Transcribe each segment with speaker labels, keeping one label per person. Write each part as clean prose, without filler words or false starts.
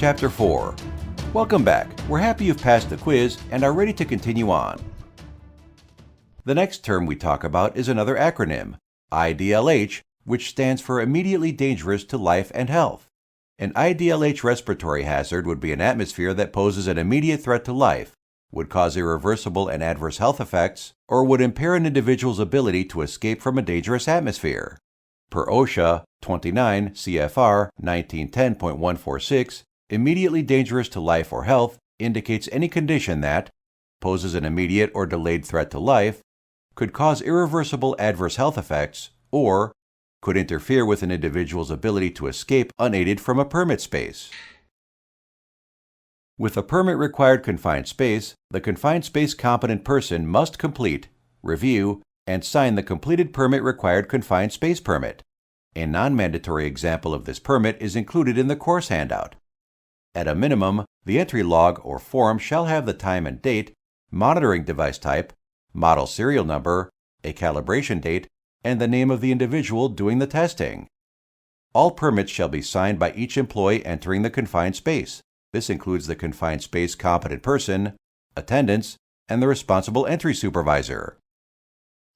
Speaker 1: Chapter 4. Welcome back. We're happy you've passed the quiz and are ready to continue on. The next term we talk about is another acronym, IDLH, which stands for Immediately Dangerous to Life and Health. An IDLH respiratory hazard would be an atmosphere that poses an immediate threat to life, would cause irreversible and adverse health effects, or would impair an individual's ability to escape from a dangerous atmosphere. Per OSHA 29 CFR 1910.146, immediately dangerous to life or health indicates any condition that poses an immediate or delayed threat to life, could cause irreversible adverse health effects, or could interfere with an individual's ability to escape unaided from a permit space. With a permit-required confined space, the Confined Space Competent Person must complete, review, and sign the completed permit-required confined space permit. A non-mandatory example of this permit is included in the course handout. At a minimum, the entry log or form shall have the time and date, monitoring device type, model serial number, a calibration date, and the name of the individual doing the testing. All permits shall be signed by each employee entering the confined space. This includes the Confined Space Competent Person, attendants, and the responsible entry supervisor.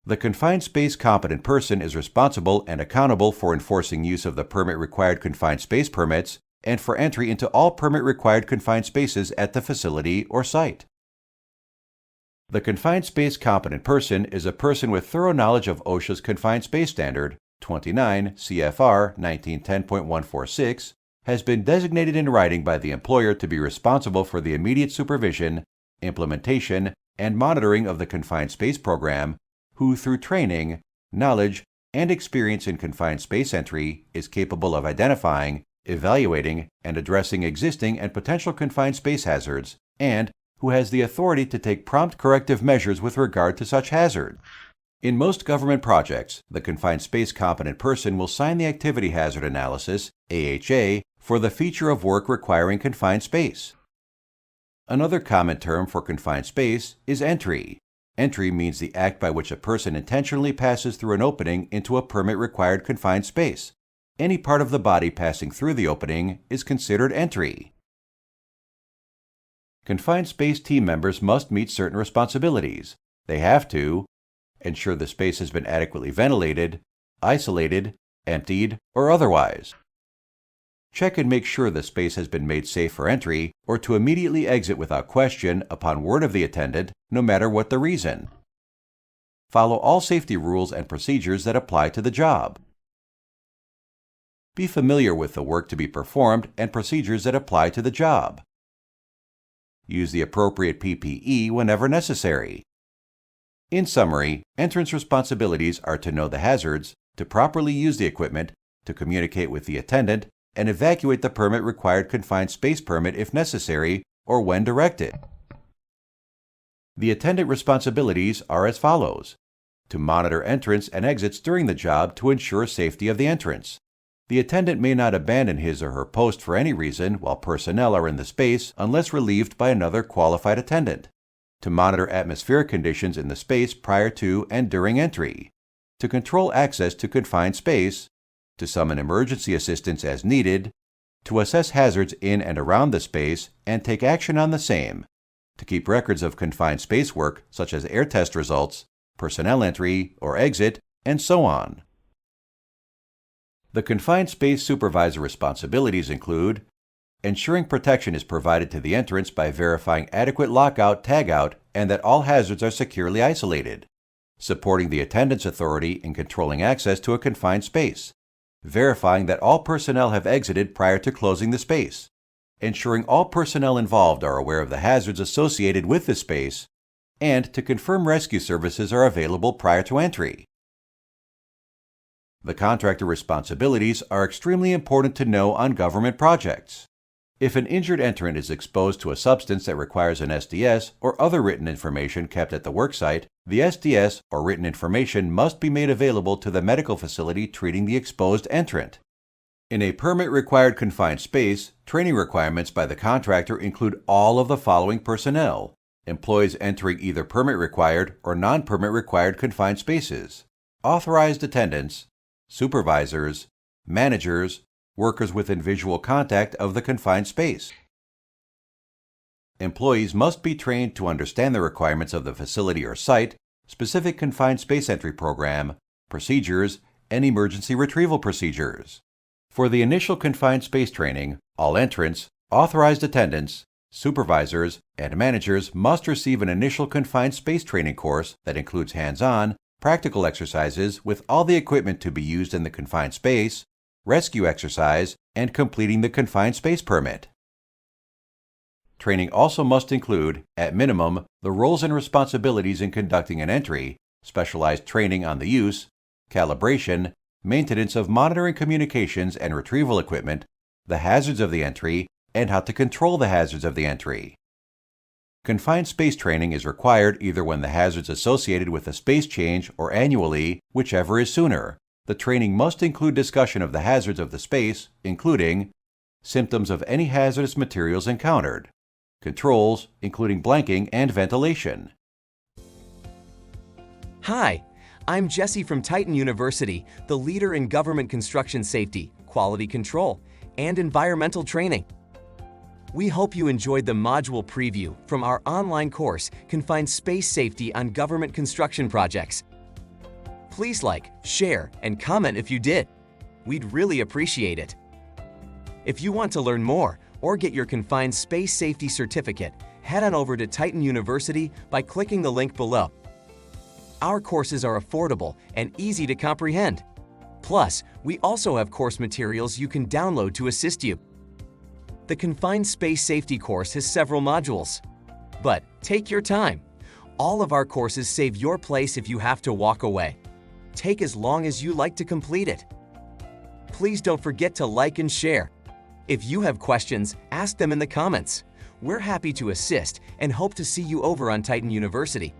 Speaker 1: The Confined Space Competent Person is responsible and accountable for enforcing use of the permit-required confined space permits and for entry into all permit-required confined spaces at the facility or site. The Confined Space Competent Person is a person with thorough knowledge of OSHA's Confined Space Standard, 29 CFR 1910.146, has been designated in writing by the employer to be responsible for the immediate supervision, implementation, and monitoring of the confined space program, who through training, knowledge, and experience in confined space entry is capable of identifying, evaluating, and addressing existing and potential confined space hazards, and who has the authority to take prompt corrective measures with regard to such hazard. In most government projects, the Confined Space Competent Person will sign the Activity Hazard Analysis, AHA, for the feature of work requiring confined space. Another common term for confined space is entry. Entry means the act by which a person intentionally passes through an opening into a permit-required confined space. Any part of the body passing through the opening is considered entry. Confined space team members must meet certain responsibilities. They have to ensure the space has been adequately ventilated, isolated, emptied, or otherwise. Check and make sure the space has been made safe for entry, or to immediately exit without question upon word of the attendant, no matter what the reason. Follow all safety rules and procedures that apply to the job. Be familiar with the work to be performed and procedures that apply to the job. Use the appropriate PPE whenever necessary. In summary, entrance responsibilities are to know the hazards, to properly use the equipment, to communicate with the attendant, and evacuate the permit-required confined space permit if necessary or when directed. The attendant responsibilities are as follows: to monitor entrance and exits during the job to ensure safety of the entrance. The attendant may not abandon his or her post for any reason while personnel are in the space unless relieved by another qualified attendant. To monitor atmospheric conditions in the space prior to and during entry. To control access to confined space. To summon emergency assistance as needed. To assess hazards in and around the space and take action on the same. To keep records of confined space work such as air test results, personnel entry or exit, and so on. The Confined Space Supervisor responsibilities include ensuring protection is provided to the entrance by verifying adequate lockout, tagout, and that all hazards are securely isolated. Supporting the attendant's authority in controlling access to a confined space. Verifying that all personnel have exited prior to closing the space. Ensuring all personnel involved are aware of the hazards associated with the space. And to confirm rescue services are available prior to entry. The contractor responsibilities are extremely important to know on government projects. If an injured entrant is exposed to a substance that requires an SDS or other written information kept at the worksite, the SDS or written information must be made available to the medical facility treating the exposed entrant. In a permit-required confined space, training requirements by the contractor include all of the following personnel: employees entering either permit-required or non-permit-required confined spaces, authorized attendants, supervisors, managers, workers within visual contact of the confined space. Employees must be trained to understand the requirements of the facility or site, specific confined space entry program, procedures, and emergency retrieval procedures. For the initial confined space training, all entrants, authorized attendants, supervisors, and managers must receive an initial confined space training course that includes hands-on, practical exercises with all the equipment to be used in the confined space, rescue exercise, and completing the confined space permit. Training also must include, at minimum, the roles and responsibilities in conducting an entry, specialized training on the use, calibration, maintenance of monitoring communications and retrieval equipment, the hazards of the entry, and how to control the hazards of the entry. Confined space training is required either when the hazards associated with a space change or annually, whichever is sooner. The training must include discussion of the hazards of the space, including symptoms of any hazardous materials encountered, controls, including blanking and ventilation.
Speaker 2: Hi, I'm Jesse from Titan University, the leader in government construction safety, quality control, and environmental training. We hope you enjoyed the module preview from our online course, Confined Space Safety on Government Construction Projects. Please like, share, and comment if you did. We'd really appreciate it. If you want to learn more or get your Confined Space Safety Certificate, head on over to Titan University by clicking the link below. Our courses are affordable and easy to comprehend. Plus, we also have course materials you can download to assist you. The Confined Space Safety course has several modules. But take your time. All of our courses save your place if you have to walk away. Take as long as you like to complete it. Please don't forget to like and share. If you have questions, ask them in the comments. We're happy to assist and hope to see you over on Titan University.